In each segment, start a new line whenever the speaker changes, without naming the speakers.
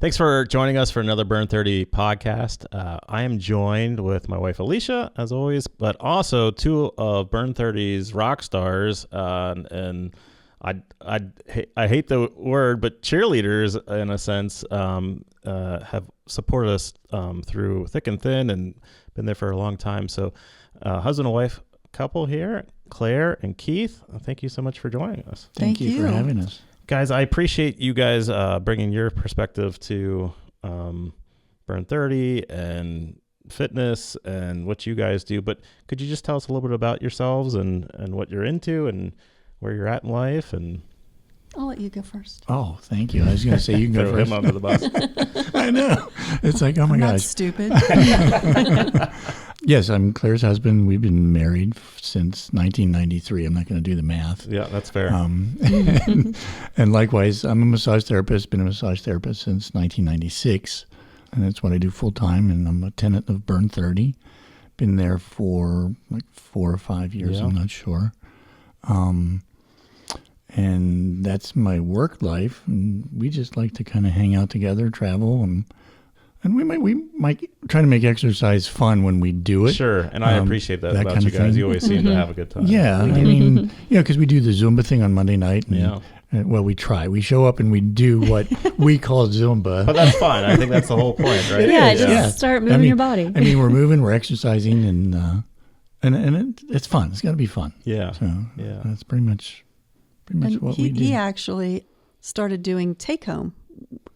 Thanks for joining us for another Burn30 podcast. I am joined with my wife, Alicia, as always, but also two of Burn30's rock stars. And I hate the word, but cheerleaders, in a sense, have supported us through thick and thin and been there for a long time. So husband and wife couple here, Claire and Keith, thank you so much for joining us.
Thank you for having us.
Guys, I appreciate you guys bringing your perspective to Burn30 and fitness and what you guys do. But could you just tell us a little bit about yourselves and what you're into and where you're at in life? And
I'll let you go first.
Oh, thank you. I was going to say you can go
throw
first.
him under the bus.
I know. It's like, oh my
Not
gosh.
stupid.
Yes, I'm Claire's husband. We've been married since 1993. I'm not going to do the math.
Yeah, that's fair.
And likewise, I'm a massage therapist, been a massage therapist since 1996. And that's what I do full time. And I'm a tenant of Burn30. Been there for like 4 or 5 years.
Yeah.
I'm not sure. And that's my work life. And we just like to kind of hang out together, travel, and we might try to make exercise fun when we do it.
Sure, and I appreciate that about
kind
you
of
guys.
thing.
You always seem to have a good time.
Yeah, I mean, because we do the Zumba thing on Monday night. And,
Yeah.
well, we try. We show up and we do what we call Zumba.
But that's fine. I think that's the whole point, right?
Yeah,
is,
just
yeah.
start moving your body.
I mean, we're moving, we're exercising, and it's fun. It's got to be fun.
Yeah.
So
Yeah.
that's pretty much
And
what we do.
he actually started doing take-home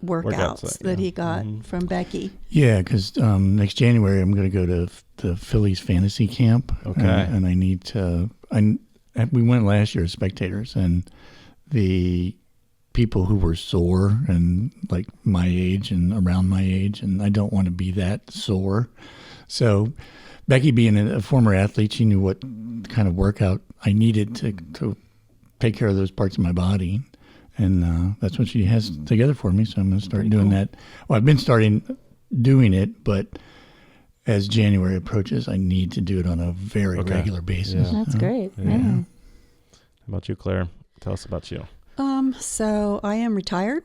workouts that he got from Becky.
Yeah, because next January I'm going to go to the Phillies fantasy camp.
Okay.
And I need to. We went last year as spectators, and the people who were sore and like my age and around my age, and I don't want to be that sore. So Becky, being a former athlete, she knew what kind of workout I needed to take care of those parts of my body. And that's what she has together for me. So I'm going to start doing that. Well, I've been doing it, but as January approaches, I need to do it on a very regular basis.
That's great.
Yeah. How about you, Claire? Tell us about you.
So I am retired.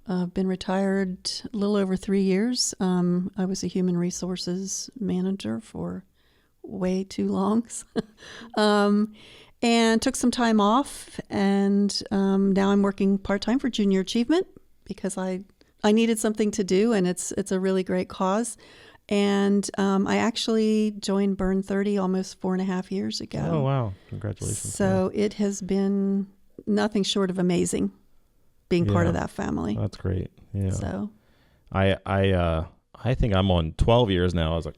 I've been retired a little over 3 years. I was a human resources manager for way too long. And took some time off, and now I'm working part-time for Junior Achievement because I needed something to do, and it's a really great cause. And I actually joined Burn30 almost 4.5 years ago.
Oh, wow. Congratulations.
So it has been nothing short of amazing being part of that family.
That's great. Yeah.
So
I think I'm on 12 years now as a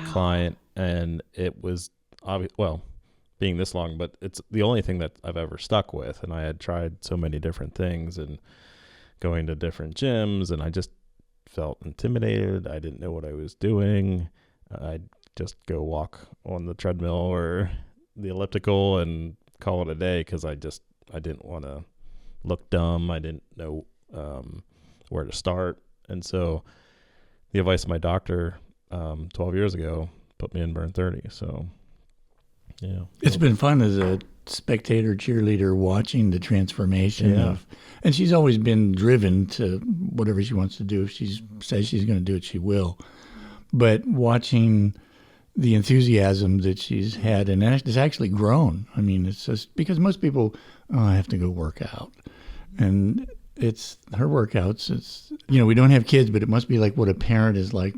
client, and it was being this long, but it's the only thing that I've ever stuck with. And I had tried so many different things and going to different gyms, and I just felt intimidated. I didn't know what I was doing. I'd just go walk on the treadmill or the elliptical and call it a day because I didn't want to look dumb. I didn't know where to start. And so the advice of my doctor 12 years ago put me in Burn30. So yeah,
it's been fun as a spectator cheerleader watching the transformation of, and she's always been driven to whatever she wants to do. If she says she's going to do it, she will. But watching the enthusiasm that she's had, and it's actually grown. I mean, it's just because most people, I have to go work out, and it's her workouts. It's, we don't have kids, but it must be like what a parent is like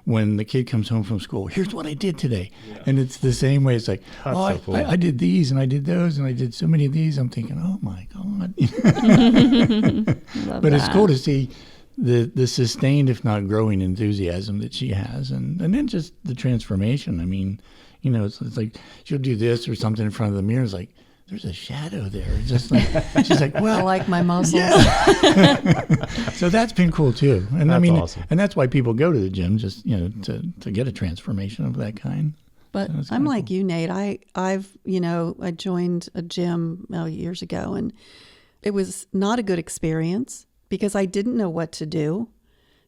when the kid comes home from school. Here's what I did today. Yeah. And it's the same way. It's like, so cool. I did these and I did those and I did so many of these. I'm thinking, oh my God. But it's cool to see the sustained, if not growing enthusiasm that she has. And then just the transformation. I mean, it's like she'll do this or something in front of the mirror. It's like, there's a shadow there. It's just like, she's like, well,
I like my muscles.
Yeah. So that's been cool too. And
that's
awesome. And that's why people go to the gym, just, to get a transformation of that kind.
But so I'm like you, Nate. I joined a gym years ago, and it was not a good experience because I didn't know what to do.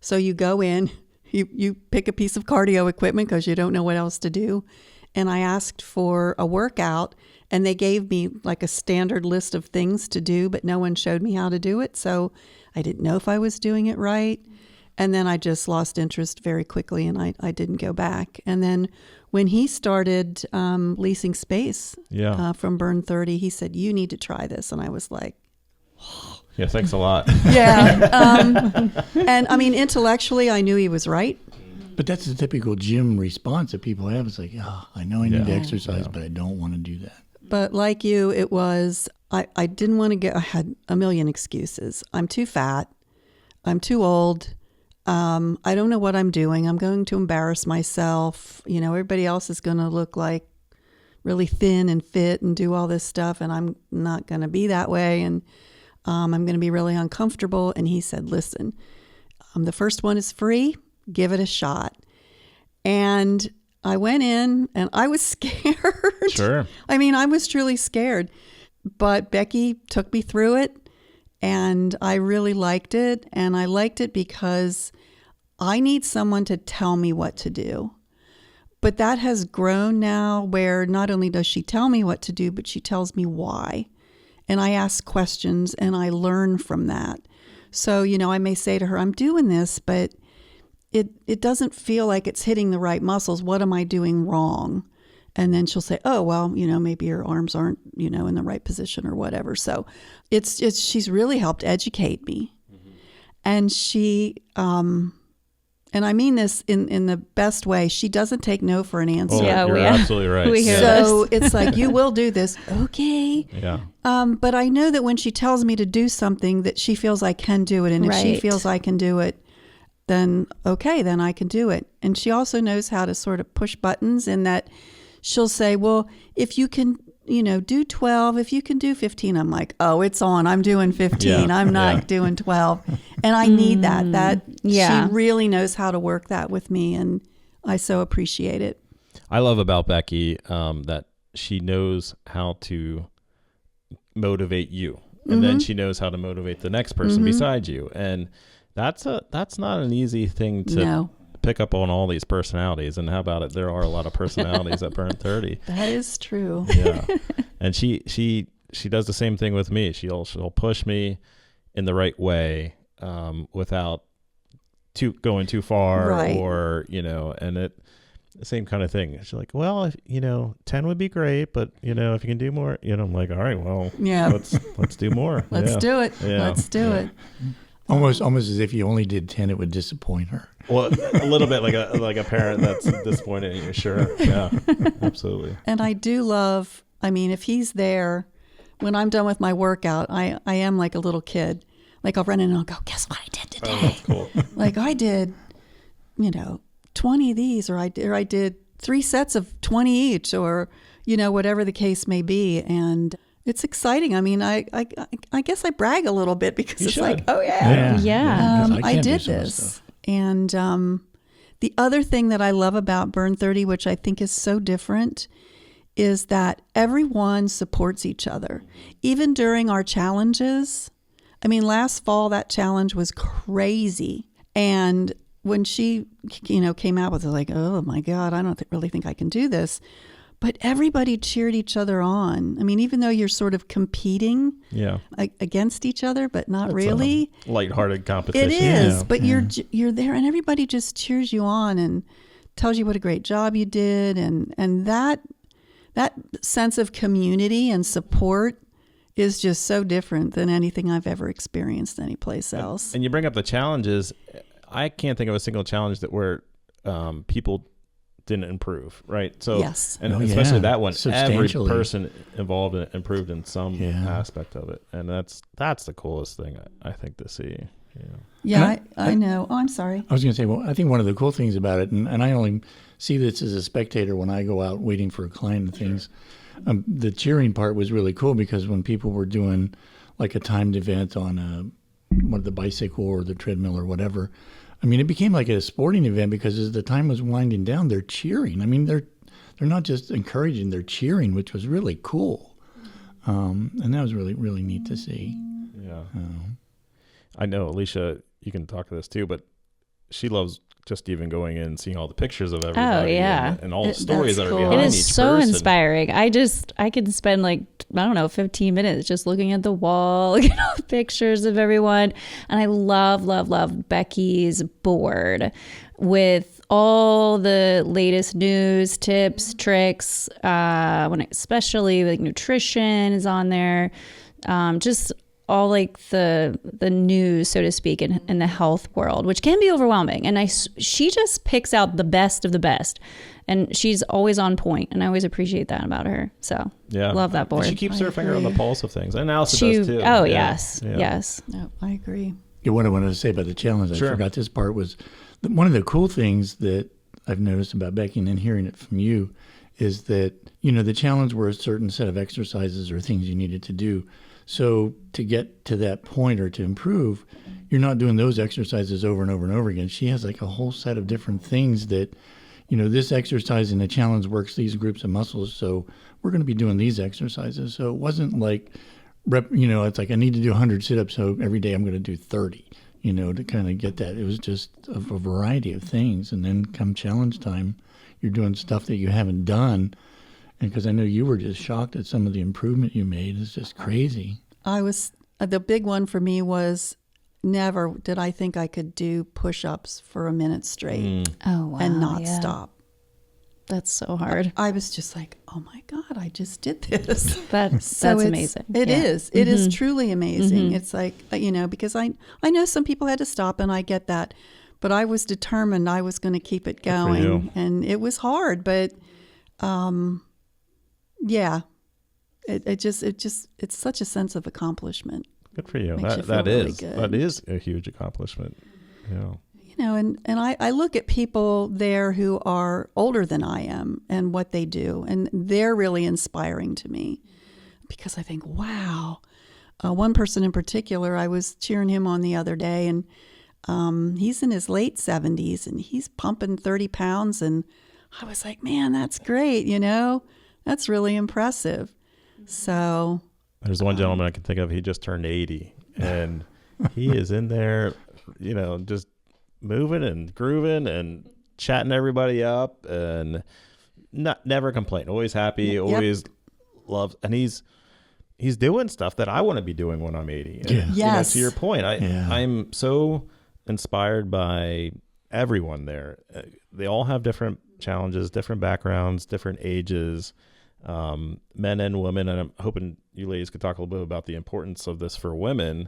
So you go in, you pick a piece of cardio equipment because you don't know what else to do. And I asked for a workout, and they gave me like a standard list of things to do, but no one showed me how to do it. So I didn't know if I was doing it right. And then I just lost interest very quickly, and I didn't go back. And then when he started leasing space from Burn30, he said, "You need to try this." And I was like,
yeah, thanks a lot.
yeah. And I mean, intellectually, I knew he was right.
But that's the typical gym response that people have. It's like, I know I need to exercise, but I don't want to do that.
But like you, it was, I didn't want to go. I had a million excuses. I'm too fat. I'm too old. I don't know what I'm doing. I'm going to embarrass myself. You know, everybody else is going to look like really thin and fit and do all this stuff, and I'm not going to be that way. And I'm going to be really uncomfortable. And he said, "Listen, the first one is free. Give it a shot." And I went in, and I was scared.
Sure.
I mean, I was truly scared. But Becky took me through it. And I really liked it. And I liked it because I need someone to tell me what to do. But that has grown now where not only does she tell me what to do, but she tells me why. And I ask questions and I learn from that. So, you know, I may say to her, "I'm doing this, but it doesn't feel like it's hitting the right muscles. What am I doing wrong?" And then she'll say, "Oh, well, you know, maybe your arms aren't, you know, in the right position or whatever." So she's really helped educate me. Mm-hmm. And she, and I mean this in the best way, she doesn't take no for an answer.
Oh, yeah, you're absolutely right.
We hear so it's like, "You will do this." Okay.
Yeah.
But I know that when she tells me to do something that she feels I can do it. And if she feels I can do it, then okay, then I can do it. And she also knows how to sort of push buttons in that she'll say, "Well, if you can, you know, do 12, if you can do 15, I'm like, "Oh, it's on. I'm doing 15. I'm not doing 12. And I need that. She really knows how to work that with me. And I so appreciate it.
I love about Becky that she knows how to motivate you. And then she knows how to motivate the next person beside you. And that's not an easy thing to pick up on, all these personalities. And how about it? There are a lot of personalities at Burn30.
That is true.
Yeah. And she does the same thing with me. She'll push me in the right way without going too far, or, you know, and the same kind of thing. She's like, "Well, if, you know, 10 would be great, but, you know, if you can do more," you know, I'm like, "All right, well, let's do more."
Let's do it.
Yeah.
Let's do it.
Almost as if you only did 10, it would disappoint her.
Well, a little bit like a parent that's disappointed in you. Sure. Yeah, absolutely.
And I do love, I mean, if he's there, when I'm done with my workout, I am like a little kid. Like I'll run in and I'll go, "Guess what I did today?"
Oh, that's cool.
Like I did, you know, 20 of these, or I did 3 sets of 20 each, or, you know, whatever the case may be. And it's exciting. I mean, I guess I brag a little bit because it's like, "Oh yeah. I did this." And the other thing that I love about Burn30, which I think is so different, is that everyone supports each other. Even during our challenges. I mean, last fall, that challenge was crazy. And when she, you know, came out with it, like, "Oh my God, I don't really think I can do this." But everybody cheered each other on. I mean, even though you're sort of competing against each other, but not really.
Lighthearted competition.
It is, but you're there, and everybody just cheers you on and tells you what a great job you did, and that sense of community and support is just so different than anything I've ever experienced anyplace else.
And you bring up the challenges. I can't think of a single challenge where people didn't improve, right? So, and especially that one, every person involved in it improved in some aspect of it, and that's the coolest thing I think to see.
I know. Oh, I'm sorry.
I was going to say, well, I think one of the cool things about it, and I only see this as a spectator when I go out waiting for a client and things. The cheering part was really cool because when people were doing like a timed event on the bicycle or the treadmill or whatever, I mean, it became like a sporting event because as the time was winding down, they're cheering. I mean, they're not just encouraging, they're cheering, which was really cool. And that was really, really neat to see.
Yeah. I know, Alicia, you can talk to this too, but she loves just even going in and seeing all the pictures of everybody.
Oh, yeah.
And all the stories that are
cool.
behind
It
each
is so
person.
inspiring. I could spend like, I don't know, 15 minutes just looking at the wall, pictures of everyone. And I love Becky's board with all the latest news, tips, tricks, especially like nutrition is on there. Just all like the news, so to speak, in the health world, which can be overwhelming. And she just picks out the best of the best, and she's always on point, and I always appreciate that about her. So love that board.
And she keeps her finger on the pulse of things, and Allison does too.
Oh,
Yeah.
yes.
No, I agree.
Yeah, what I wanted to say about the challenge, I forgot this part, was one of the cool things that I've noticed about Becky, and then hearing it from you, is that, the challenge were a certain set of exercises or things you needed to do. So to get to that point or to improve, you're not doing those exercises over and over and over again. She has like a whole set of different things that, this exercise in the challenge works these groups of muscles. So we're going to be doing these exercises. So it wasn't like, it's like I need to do 100 sit-ups. So every day I'm going to do 30, to kind of get that. It was just a variety of things. And then come challenge time, you're doing stuff that you haven't done. And because I know you were just shocked at some of the improvement you made. It's just crazy.
The big one for me was never did I think I could do push-ups for a minute straight and not stop.
That's so hard.
I was just like, oh my God, I just did this.
That's amazing.
It is. It is truly amazing. It's like, because I know some people had to stop, and I get that. But I was determined I was going to keep it going. And it was hard, but it's such a sense of accomplishment.
Good for you.
Makes you
That
feel really
is
good.
that is a huge accomplishment. Yeah.
And I look at people there who are older than I am and what they do, and they're really inspiring to me because I think, wow. One person in particular, I was cheering him on the other day, and he's in his late 70s, and he's pumping 30 pounds, and I was like, man, that's great, That's really impressive. So
there's one gentleman I can think of, he just turned 80, and he is in there, just moving and grooving and chatting everybody up, and never complain, always happy, always loves, and he's doing stuff that I want to be doing when I'm 80. And,
yes.
To your point, I'm so inspired by everyone there. They all have different challenges, different backgrounds, different ages, men and women. And I'm hoping you ladies could talk a little bit about the importance of this for women.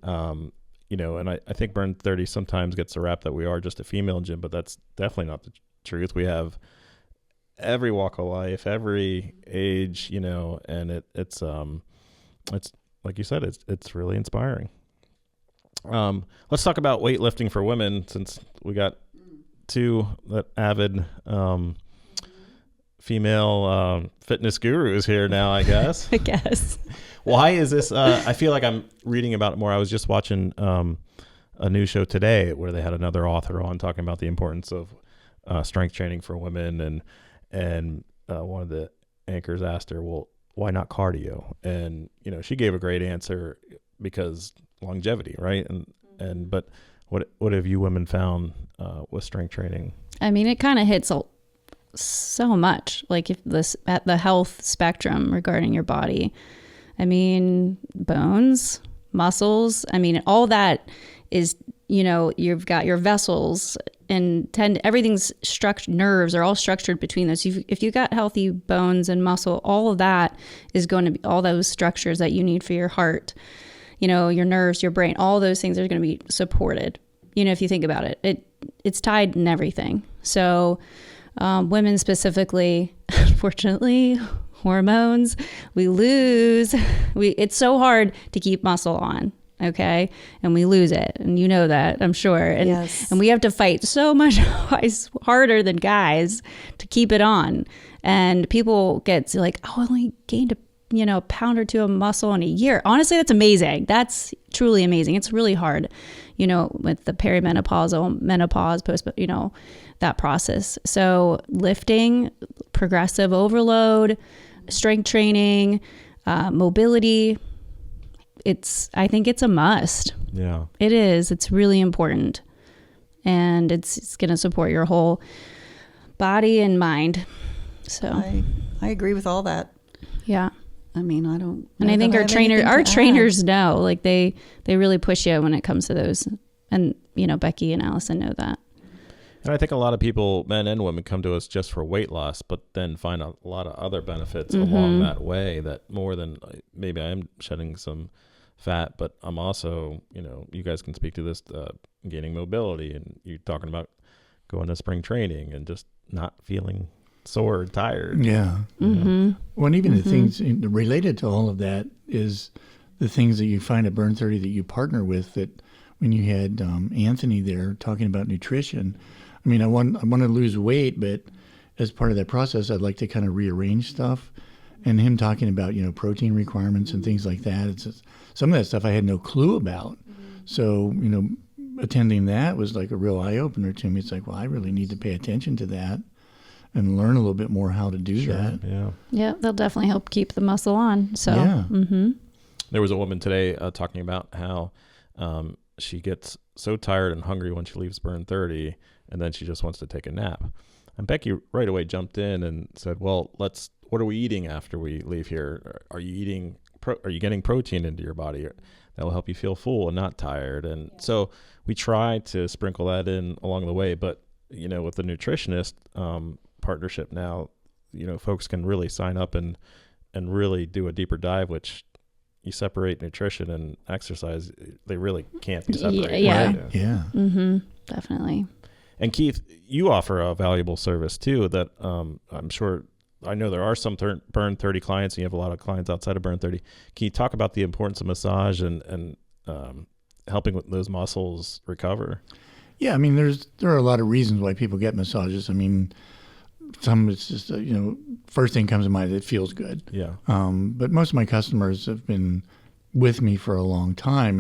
And I think Burn30 sometimes gets the rap that we are just a female gym, but that's definitely not the truth. We have every walk of life, every age, and it's like you said, it's really inspiring. Let's talk about weightlifting for women, since we got two avid female fitness gurus here now, I guess.
I guess.
Why is this? I feel like I'm reading about it more. I was just watching a new show today where they had another author on talking about the importance of strength training for women, and one of the anchors asked her, well, why not cardio? And she gave a great answer, because longevity, right? But what have you women found with strength training?
I mean, it kind of hits so much, like if at the health spectrum regarding your body. I mean, bones, muscles. I mean, all that is, you've got your vessels and everything's structured. Nerves are all structured between those. If you got healthy bones and muscle, all of that is going to be all those structures that you need for your heart, your nerves, your brain, all those things are going to be supported. If you think about it, it's tied in everything. So women specifically, unfortunately, hormones, we lose. It's so hard to keep muscle on, okay? And we lose it, and that, I'm sure. And,
yes.
And we have to fight so much harder than guys to keep it on. And people get like, oh, I only gained a pound or two of muscle in a year. Honestly, that's amazing. That's truly amazing. It's really hard, with the perimenopausal, menopause, post, that process. So lifting, progressive overload, strength training, mobility, I think it's a must.
Yeah,
it is. It's really important. and it's going to support your whole body and mind. So
I agree with all that.
Yeah.
I mean, I don't.
And I think our trainers know, like they really push you when it comes to those. And, Becky and Allison know that.
And I think a lot of people, men and women, come to us just for weight loss, but then find a lot of other benefits along that way, that more than maybe I'm shedding some fat, but I'm also, you guys can speak to this, gaining mobility, and you're talking about going to spring training and just not feeling sore or tired.
Yeah.
Mm-hmm.
Well, and even the things related to all of that is the things that you find at Burn30 that you partner with, that when you had Anthony there talking about nutrition, I mean, I want to lose weight, but as part of that process, I'd like to kind of rearrange stuff. And him talking about, protein requirements and things like that. It's just, some of that stuff I had no clue about. So, attending that was like a real eye-opener to me. It's like, well, I really need to pay attention to that and learn a little bit more how to do that.
Yeah.
Yeah, they'll definitely help keep the muscle on. So,
yeah.
There was a woman today talking about how she gets so tired and hungry when she leaves Burn30, and then she just wants to take a nap. And Becky right away jumped in and said, well, what are we eating after we leave here? Are you getting protein into your body that will help you feel full and not tired? And so we try to sprinkle that in along the way, but with the nutritionist partnership now, folks can really sign up and really do a deeper dive, which you separate nutrition and exercise, they really can't be separated.
Yeah.
Right?
Yeah.
Mm-hmm. Definitely.
And Keith, you offer a valuable service too that I'm sure, I know there are some Burn30 clients, and you have a lot of clients outside of Burn30. Can you talk about the importance of massage and helping with those muscles recover?
Yeah, I mean, there are a lot of reasons why people get massages. I mean, some it's just first thing comes to mind, it feels good.
Yeah.
But most of my customers have been with me for a long time,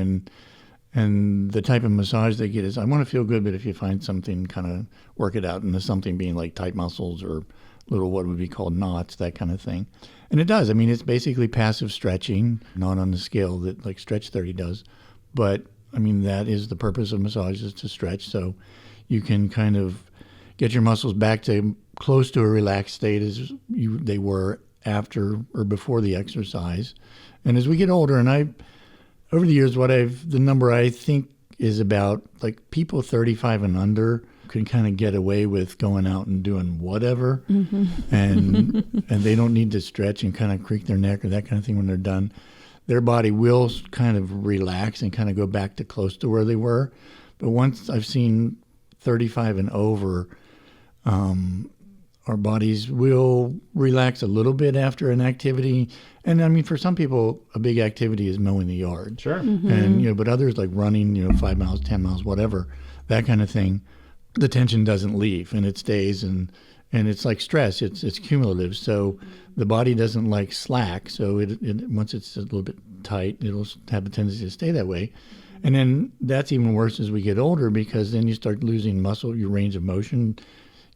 and the type of massage they get is, I want to feel good, but if you find something, kind of work it out, and the something being like tight muscles or little what would be called knots, that kind of thing. And it does. I mean, it's basically passive stretching, not on the scale that like Stretch30 does, but I mean, that is the purpose of massage, is to stretch, so you can kind of get your muscles back to close to a relaxed state as they were after or before the exercise. And as we get older, and over the years, the number I think is about, like, people 35 and under can kind of get away with going out and doing whatever, and they don't need to stretch and kind of creak their neck or that kind of thing when they're done. Their body will kind of relax and kind of go back to close to where they were. But once I've seen 35 and over, our bodies will relax a little bit after an activity. And I mean, for some people, a big activity is mowing the yard. Sure. And, but others like running, 5 miles, 10 miles, whatever, that kind of thing, the tension doesn't leave and it stays, and it's like stress. It's cumulative. So the body doesn't like slack. So it once it's a little bit tight, it'll have a tendency to stay that way. And then that's even worse as we get older, because then you start losing muscle, your range of motion,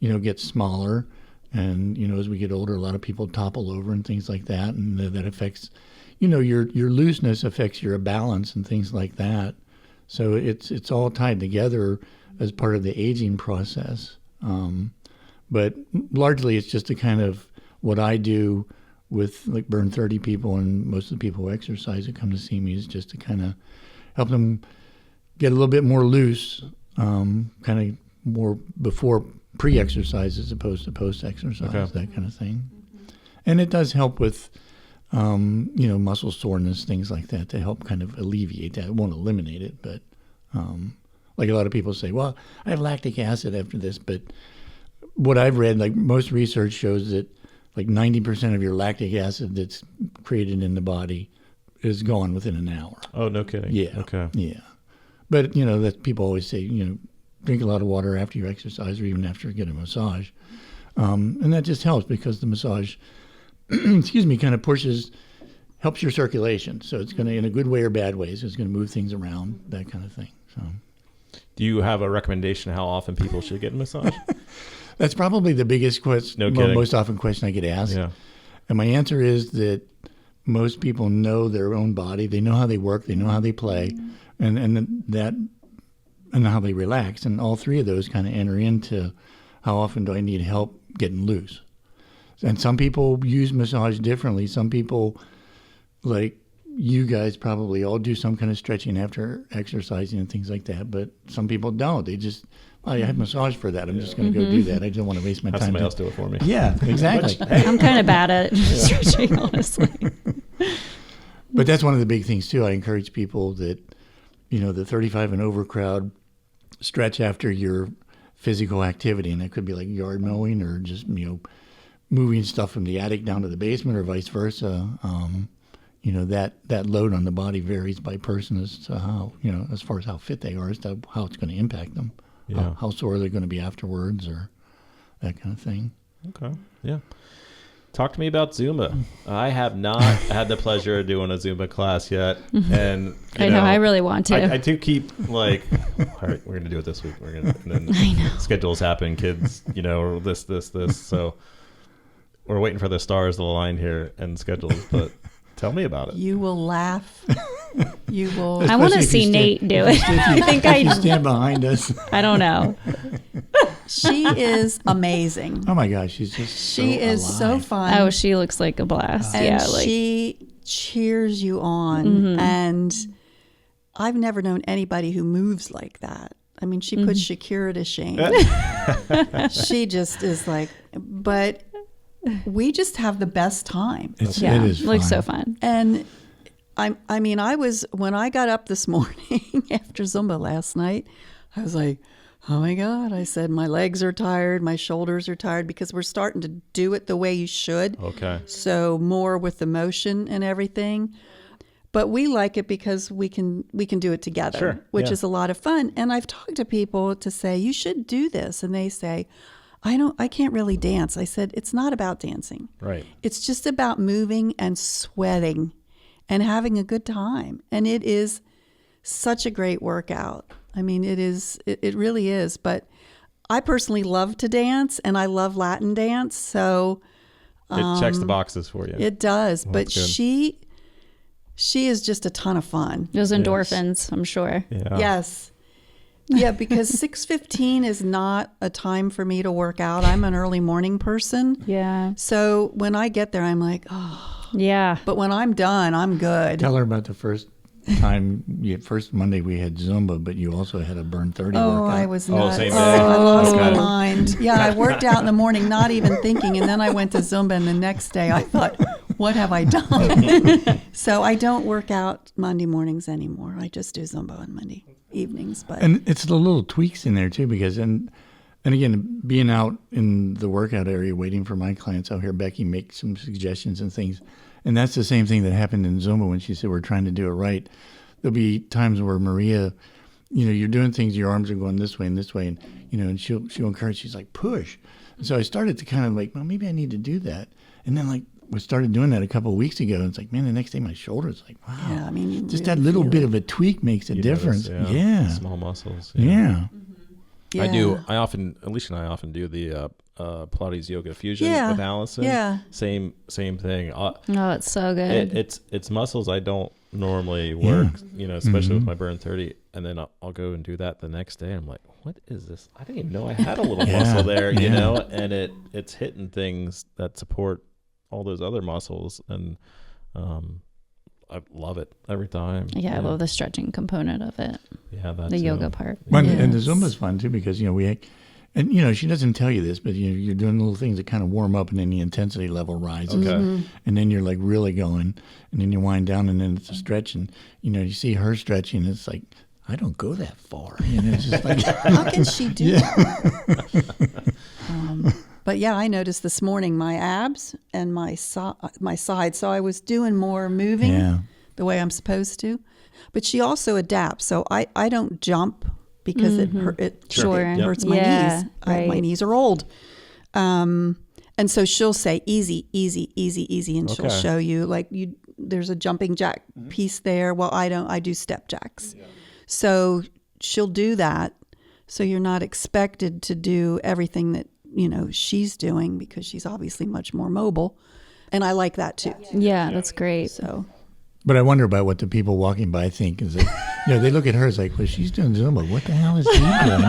gets smaller. And, as we get older, a lot of people topple over and things like that. And that affects, your looseness affects your balance and things like that. So it's all tied together as part of the aging process. But largely it's just a kind of what I do with like Burn30 people, and most of the people who exercise that come to see me, is just to kind of help them get a little bit more loose, kind of more before pre-exercise as opposed to post-exercise, that kind of thing. And it does help with, muscle soreness, things like that, to help kind of alleviate that. It won't eliminate it, but like a lot of people say, well, I have lactic acid after this, but what I've read, like most research shows that like 90% of your lactic acid that's created in the body is gone within an hour.
Oh, no kidding.
Yeah.
Okay.
Yeah. But, that people always say, drink a lot of water after you exercise or even after you get a massage. And that just helps, because the massage, kind of helps your circulation. So it's going to, in a good way or bad ways, it's going to move things around, that kind of thing. So,
do you have a recommendation how often people should get a massage?
That's probably the biggest question, most often question I get asked.
Yeah.
And my answer is that most people know their own body. They know how they work. They know how they play. And that and how they relax. And all three of those kind of enter into how often do I need help getting loose. And some people use massage differently. Some people, like you guys, probably all do some kind of stretching after exercising and things like that. But some people don't. They just, I have massage for that. I'm just going to go do that. I don't want to waste my
Have
time.
somebody else do it for me.
Yeah, exactly.
I'm kind of bad at stretching, honestly.
But that's one of the big things too. I encourage people that, the 35 and over crowd, stretch after your physical activity. And it could be like yard mowing or just, moving stuff from the attic down to the basement or vice versa. That load on the body varies by person as to how, as far as how fit they are, as to how it's going to impact them, how sore they're going to be afterwards or that kind of thing.
Okay. Yeah. Talk to me about Zumba. I have not had the pleasure of doing a Zumba class yet. And
I know, I really want to.
I do keep like, all right, we're going to do it this week. And then
I know.
schedules happen, kids, this. So we're waiting for the stars to align here and schedules, but tell me about it.
You will laugh. You will.
I want to see Nate do it. I think
You stand behind us.
I don't know.
She is amazing.
Oh my gosh, she's just
She is so fun.
Oh, she looks like a blast.
And
Yeah,
she cheers you on.
Mm-hmm.
And I've never known anybody who moves like that. I mean, she puts Shakira to shame. She just is like, but we just have the best time.
It is
looks
fun.
so fun.
And when I got up this morning after Zumba last night, I was like, oh my God. I said, my legs are tired. My shoulders are tired because we're starting to do it the way you should.
Okay.
So more with the motion and everything. But we like it because we can do it together,
Sure,
which
yeah.
is a lot of fun. And I've talked to people to say, you should do this. And they say, I can't really dance. I said, it's not about dancing.
Right.
It's just about moving and sweating and having a good time. And it is such a great workout. I mean, it really is. But I personally love to dance and I love Latin dance. So
It checks the boxes for you.
it does.
Well,
but
that's good.
she is just a ton of fun.
Those endorphins, I'm sure.
Yeah.
Yes. Yeah, because 6:15 is not a time for me to work out. I'm an early morning person.
Yeah.
So when I get there, I'm like, oh.
Yeah.
But when I'm done, I'm good.
Tell her about the first Monday we had Zumba, but you also had a Burn30
Oh,
workout.
I was nuts.
same day.
I lost my
Okay.
mind. Yeah, I worked out in the morning, not even thinking. And then I went to Zumba, and the next day I thought, what have I done? So I don't work out Monday mornings anymore. I just do Zumba on Monday evenings. But
And it's the little tweaks in there too, because and again, being out in the workout area waiting for my clients, I'll hear Becky make some suggestions and things. And that's the same thing that happened in Zumba when she said we're trying to do it right. There'll be times where Maria, you're doing things, your arms are going this way, and and she'll encourage. She's like, push. And so I started to kind of like, well, maybe I need to do that. And then like we started doing that a couple of weeks ago, and it's like, man, the next day my shoulder's like, wow.
yeah, I mean, you
Just
really
that little
feel
bit
it.
of a tweak makes a
You
difference.
notice,
Yeah.
Small muscles.
Yeah.
Yeah.
I do. Alicia and I often do the Pilates Yoga Fusion
Yeah.
with Allison.
Yeah.
Same thing.
Oh, it's so good.
It's muscles I don't normally work, especially with
Mm-hmm.
my Burn30. And then I'll go and do that the next day. I'm like, what is this? I didn't even know I had a little
Yeah.
muscle there,
Yeah.
and it's hitting things that support all those other muscles. And I love it every time.
I love the stretching component of it.
Yeah, that's
The yoga part.
Well, and the
Yes.
Zumba's fun too because she doesn't tell you this, but you're doing little things that kind of warm up, and then the intensity level rises,
Okay.
and then you're like really going, and then you wind down, and then it's a stretch, and you see her stretching, it's like I don't go that far, it's just like
How can she do that? But yeah, I noticed this morning my abs and my side. So I was doing more moving
Yeah.
the way I'm supposed to. But she also adapts. So I don't jump because it
Sure.
hurts my
Yeah,
knees.
right.
My knees are old. And so she'll say easy, easy, easy, easy, and she'll
Okay.
show you there's a jumping jack piece there. Well, I don't. I do step jacks. So she'll do that. So you're not expected to do everything that she's doing because she's obviously much more mobile, and I like that too.
Yeah, that's great.
So
But I wonder about what the people walking by think. Is that, they look at her as like, well, she's doing Zumba. What the hell is he doing?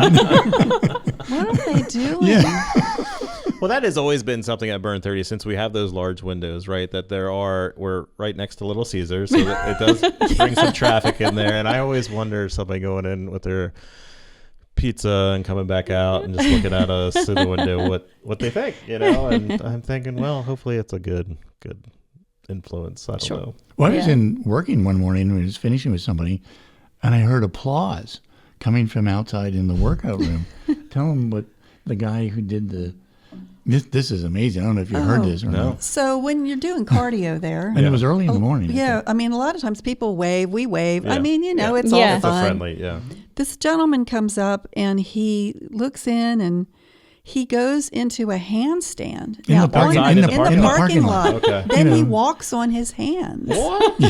What are they doing?
Yeah.
Well, that has always been something at Burn30 since we have those large windows, right? That we're right next to Little Caesars, so that it does bring some traffic in there. And I always wonder somebody going in with their pizza and coming back out and just looking at us through the window, what they think, And I'm thinking, well, hopefully it's a good influence. I don't know.
Well, I was working one morning when I was finishing with somebody, and I heard applause coming from outside in the workout room. Tell them what the guy who did this is amazing. I don't know if you heard this or not.
So when you're doing cardio there.
And it was early in the morning.
Yeah. I mean, a lot of times people wave, we wave.
Yeah.
I mean, it's all
It's
fun.
a friendly,
This gentleman comes up and he looks in and he goes into a handstand.
In the parking lot.
Okay.
Then he walks on his hands.
What?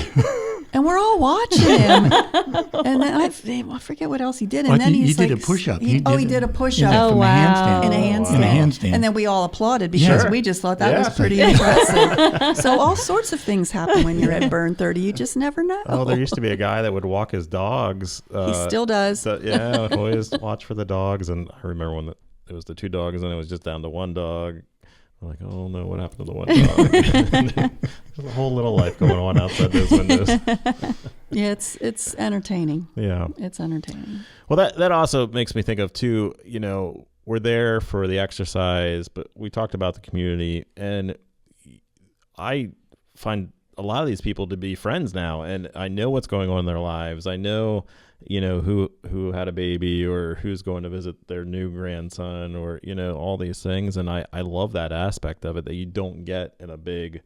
And we're all watching him. And then I forget what else he did. And then he
did a push-up.
He did a push-up.
From a handstand.
In a handstand.
In a handstand.
And then we all applauded because we just thought that was pretty impressive. So all sorts of things happen when you're at Burn30. You just never know.
Oh, there used to be a guy that would walk his dogs.
He still does.
So, always watch for the dogs. And I remember when it was the 2 dogs and it was just down to 1 dog. I'm like, oh no, what happened to the 1 dog? There's a whole little life going on outside those windows.
Yeah, it's entertaining.
Yeah.
It's entertaining.
Well, that also makes me think of too, we're there for the exercise, but we talked about the community, and I find a lot of these people to be friends now, and I know what's going on in their lives. I know, who had a baby or who's going to visit their new grandson or, all these things. And I love that aspect of it that you don't get in a big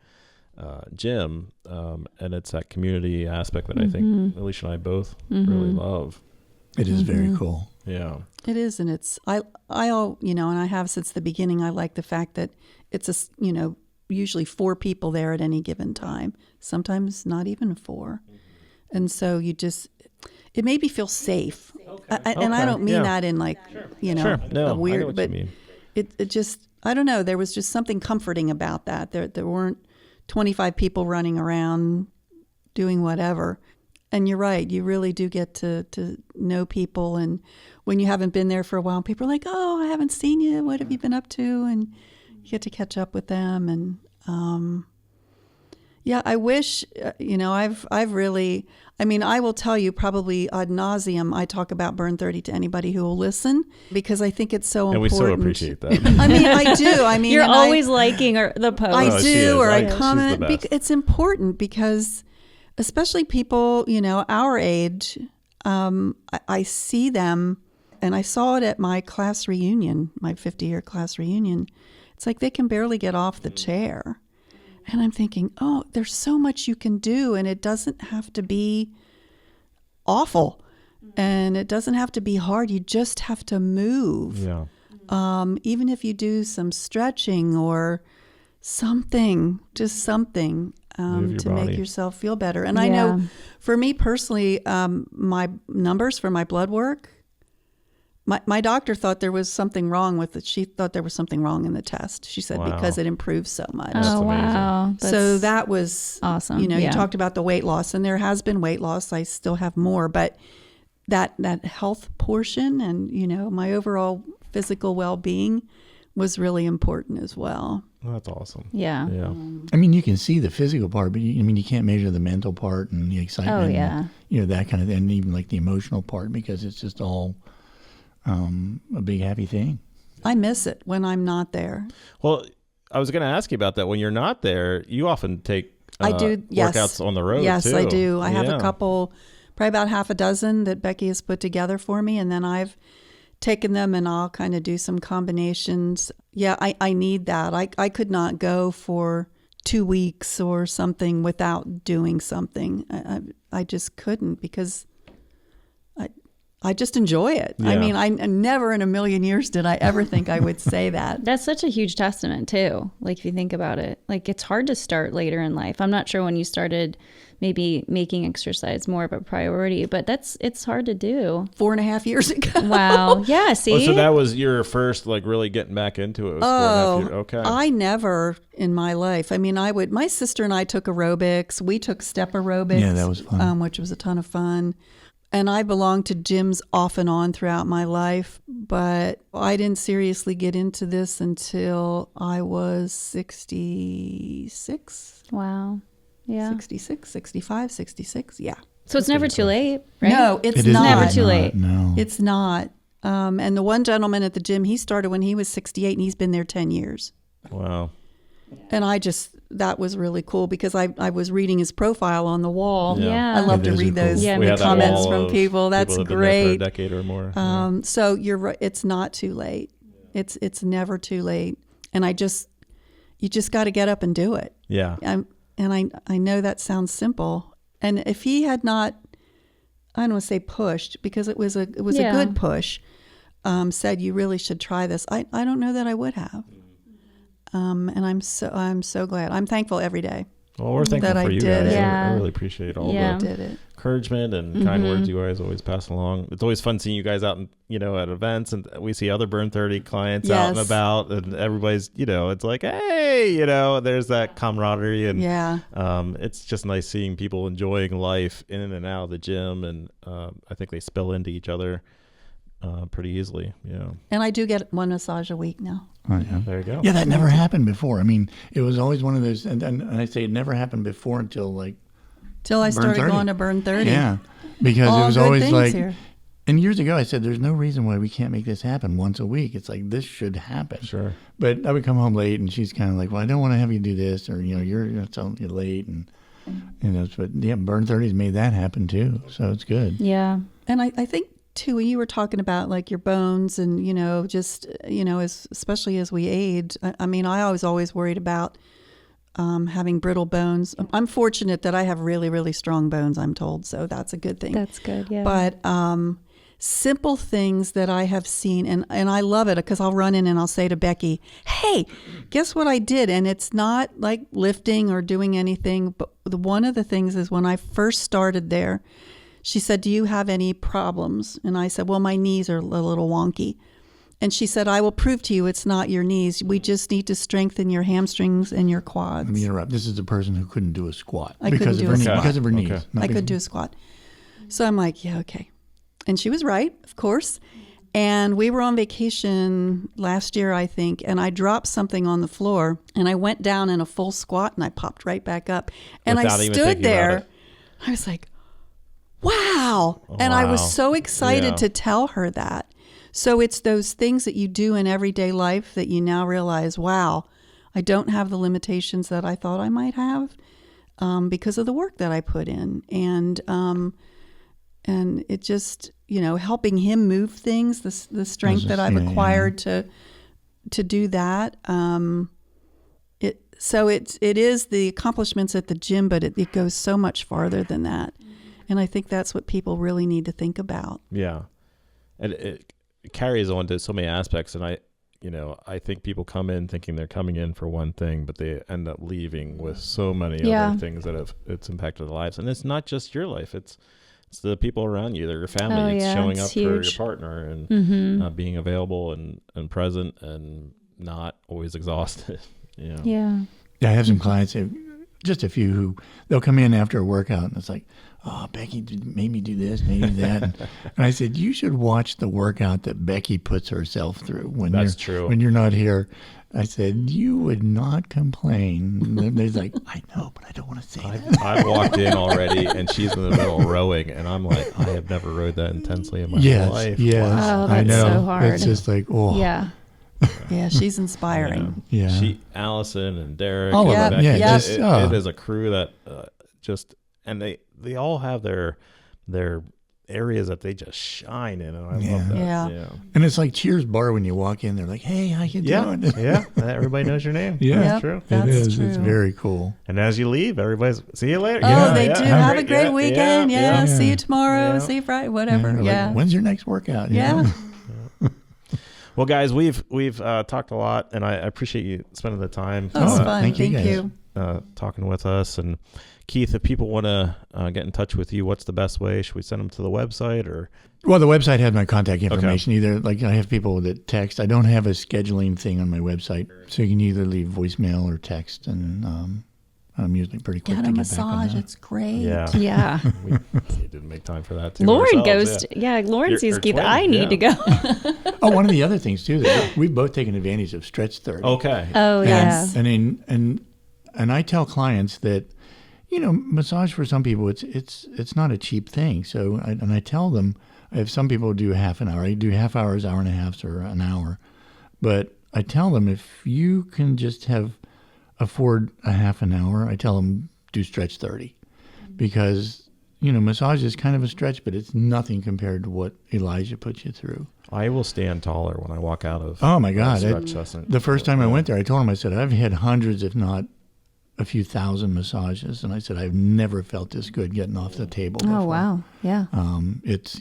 gym. And it's that community aspect that I think Alicia and I both really love.
It is very cool.
Yeah.
It is. And it's, and I have since the beginning, I like the fact that it's usually 4 people there at any given time, sometimes not even 4. And so it made me feel safe. Okay. And I don't mean that in like,
No,
a weird, but
it
just, I don't know. There was just something comforting about that. There weren't 25 people running around doing whatever. And you're right. You really do get to know people. And when you haven't been there for a while, people are like, oh, I haven't seen you. What have you been up to? And you get to catch up with them. And, I wish, I've really, I will tell you probably ad nauseum, I talk about Burn30 to anybody who will listen because I think it's so important.
And we so appreciate that.
I do.
You're always liking the post.
I do, or I
She's
comment.
the best.
It's important because especially people, our age, I see them, and I saw it at my class reunion, my 50-year class reunion. It's like they can barely get off the chair. And I'm thinking, oh, there's so much you can do, and it doesn't have to be awful, and it doesn't have to be hard. You just have to move.
Yeah.
Even if you do some stretching or something, just something to
body.
make yourself feel better. And I know for me personally, my numbers for my blood work, my doctor thought there was something wrong with it. She thought there was something wrong in the test. She said because it improves so much.
Oh, wow.
So that was
awesome.
You talked about the weight loss, and there has been weight loss. I still have more, but that health portion and, my overall physical well-being was really important as well.
Well, that's awesome.
Yeah.
Yeah.
You can see the physical part, but you can't measure the mental part and the excitement.
Oh, yeah.
And, that kind of thing, and even like the emotional part, because it's just all a big happy thing.
I miss it when I'm not there.
Well, I was going to ask you about that. When you're not there, you often take
I do, yes.
workouts on the road,
Yes,
too.
I do. I have a couple, probably about half a dozen that Becky has put together for me, and then I've taken them and I'll kind of do some combinations. Yeah, I need that. I could not go for 2 weeks or something without doing something. I just couldn't because I just enjoy it.
Yeah.
I mean, I never in a million years did I ever think I would say that.
That's such a huge testament too. Like if you think about it, like it's hard to start later in life. I'm not sure when you started maybe making exercise more of a priority, but it's hard to do.
4.5 years ago.
Wow. Yeah. See?
Oh, so that was your first, like, really getting back into it. It was 4.5 years. Okay.
I never in my life. I mean, my sister and I took aerobics. We took step aerobics.
Yeah, that was fun.
Which was a ton of fun. And I belonged to gyms off and on throughout my life, but I didn't seriously get into this until I was 66.
Wow. Yeah.
66, 65, 66. Yeah.
So it's never too late, right?
No, it's
It is
not.
never too late.
No.
It's not. And the one gentleman at the gym, he started when he was 68 and he's been there 10 years.
Wow.
And that was really cool because I was reading his profile on the wall.
Yeah.
I love
Yeah,
to
those are
read those
cool.
Yeah,
We had that
comments
wall
from
of
people. That's
that have been there for a
great.
decade or more. Yeah.
So you're right. It's not too late. It's never too late. And you just got to get up and do it.
Yeah.
I know that sounds simple. And if he had not, I don't want to say pushed because it was a good push, said you really should try this. I don't know that I would have. And I'm so glad. I'm thankful every day.
Well, we're thankful
that I
for you
did
guys.
it.
Yeah.
I really appreciate all
Yeah.
the
Did it.
encouragement and kind words you guys always pass along. It's always fun seeing you guys out, at events, and we see other Burn30 clients out and
Yes.
about, and everybody's, it's like, hey, there's that camaraderie, and
Yeah.
it's just nice seeing people enjoying life in and out of the gym, and I think they spill into each other pretty easily.
And I do get one massage a week now.
Oh, yeah.
There you go.
Yeah, that never happened before. I mean, it was always one of those, and I say it never happened before until like,
Till I started
Burn30.
going to Burn30.
yeah, because
All
it was
good
always
things
like,
here.
and years ago I said, there's no reason why we can't make this happen once a week. It's like, this should happen.
Sure.
But I would come home late and she's kind of like, well, I don't want to have you do this, or, you're telling you late. And, but yeah, Burn30's made that happen too. So it's good.
Yeah.
And I think too, when you were talking about like your bones and, especially as we age, I mean, I was always worried about having brittle bones. I'm fortunate that I have really, really strong bones, I'm told. So that's a good thing.
That's good. Yeah.
But simple things that I have seen, and I love it because I'll run in and I'll say to Becky, hey, guess what I did? And it's not like lifting or doing anything, but one of the things is when I first started there, she said, do you have any problems? And I said, well, my knees are a little wonky. And she said, I will prove to you it's not your knees. We just need to strengthen your hamstrings and your quads.
Let me interrupt. This is the person who couldn't do a squat
I couldn't
because
do
of her
a
knee,
squat.
because of her knees.
Okay.
Not
I
because-
could do a squat. So I'm like, yeah, okay. And she was right, of course. And we were on vacation last year, I think, and I dropped something on the floor and I went down in a full squat and I popped right back up. And
Without
I
even
stood
thinking about
there.
it.
I was like, wow. And I was
Wow.
so excited
Yeah.
to tell her that. So it's those things that you do in everyday life that you now realize, wow, I don't have the limitations that I thought I might have because of the work that I put in. And it just, helping him move things, the strength that I've acquired to do that. It is the accomplishments at the gym, but it goes so much farther than that. And I think that's what people really need to think about.
Yeah. And it carries on to so many aspects. And I think people come in thinking they're coming in for one thing, but they end up leaving with so many other things that it's impacted their lives. And it's not just your life. It's the people around you. They're your family.
Oh,
it's
yeah,
showing
it's
up for your
huge.
partner and being available and present and not always exhausted.
Yeah.
Yeah, I have some clients, just a few, who they'll come in after a workout and it's like, oh, Becky made me do this, made me do that. And I said, you should watch the workout that Becky puts herself through when you're not here. I said, you would not complain. And they're like, I know, but I don't want to say that.
I've walked in already and she's in the middle of rowing and I'm like, I have never rowed that intensely in my life.
Yes,
Wow,
I
that's
know.
so hard.
It's just like, oh.
Yeah.
Yeah, she's inspiring.
Yeah.
Allison and Derek.
All
and
of them.
Becky,
Yeah,
it is a crew that and they all have their areas that they just shine in, and I
Yeah.
love that.
Yeah.
And it's like Cheers Bar when you walk in. They're like, "Hey, how you doing?"
Yeah, everybody knows your name.
Yeah.
That's
Yep.
true.
That's
it is.
true.
It's very cool.
And as you leave, everybody's see you later.
Oh, they do. Have a great
Yeah,
weekend. Yeah.
yeah.
See you tomorrow.
Yeah.
See you Friday. Whatever.
They're
Yeah.
like, when's your next workout? You
Yeah.
know?
Well, guys, we've talked a lot, and I appreciate you spending the time
That was
Oh,
fun.
thank you,
Thank
guys.
you.
talking with us. And Keith, if people want to get in touch with you, what's the best way? Should we send them to the website or?
Well, the website has my contact information. Either like I have people that text. I don't have a scheduling thing on my website, so you can either leave voicemail or text, and I'm usually pretty quick
Get
to
a
get back on
massage.
that.
It's great.
Yeah.
Yeah.
We didn't make time for that too.
Lauren
ourselves,
goes, Lauren
You're-
sees
you're
Keith.
twins,
I need
yeah.
to go.
Oh, one of the other things too that we've both taken advantage of Stretch30.
Okay.
Oh,
Yes.
yeah.
And I tell clients that, massage for some people it's not a cheap thing. So I tell them, if some people do half an hour, I do half hours, hour and a half, or an hour, but I tell them if you can just afford a half an hour, I tell them do Stretch30, because massage is kind of a stretch, but it's nothing compared to what Elijah puts you through.
I will stand taller when I walk out of.
Oh my God!
stretch session.
The first time I went there, I told him, I said, I've had hundreds, if not a few thousand massages, and I said I've never felt this good getting off the table before.
Oh, wow. Yeah.
It's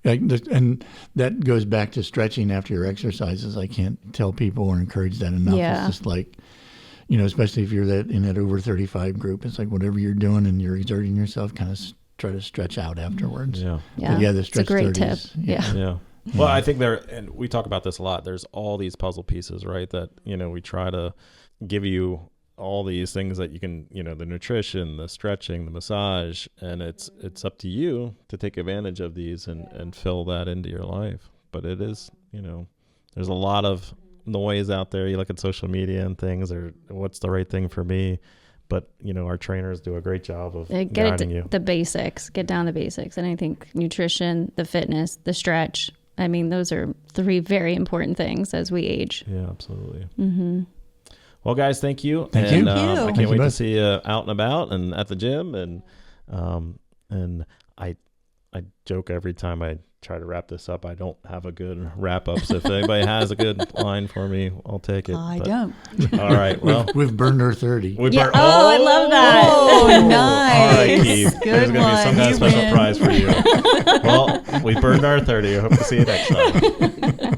and that goes back to stretching after your exercises. I can't tell people or encourage that enough.
Yeah.
It's just like, especially if you're in that over 35 group, it's like whatever you're doing and you're exerting yourself, kind of try to stretch out afterwards.
Yeah.
Yeah.
But yeah, the
It's a
Stretch
great
30
tip.
is-
Yeah.
Yeah. Well, I think and we talk about this a lot. There's all these puzzle pieces, right? That, we try to give you all these things that you can, the nutrition, the stretching, the massage, and it's up to you to take advantage of these and fill that into your life. But it is, there's a lot of noise out there. You look at social media and things, or what's the right thing for me? But, our trainers do a great job of guiding you.
The basics, get down the basics. And I think nutrition, the fitness, the stretch, I mean, those are 3 very important things as we age.
Yeah, absolutely. Mm-hmm. Well, guys, thank you.
Thank you.
Thank you.
I
Thank
can't
you
wait to
both.
see you out and about and at the gym. And I joke every time I try to wrap this up. I don't have a good wrap up. So if anybody has a good line for me, I'll take it.
I
But-
don't.
All right. Well,
We've burned our 30.
we
Yeah.
burn-
Oh, I love that.
Oh, nice.
All right, Keith. There's
Good
going to be some
one.
kind of
You
special
win.
prize for you. Well, we burned our 30. I hope to see you next time.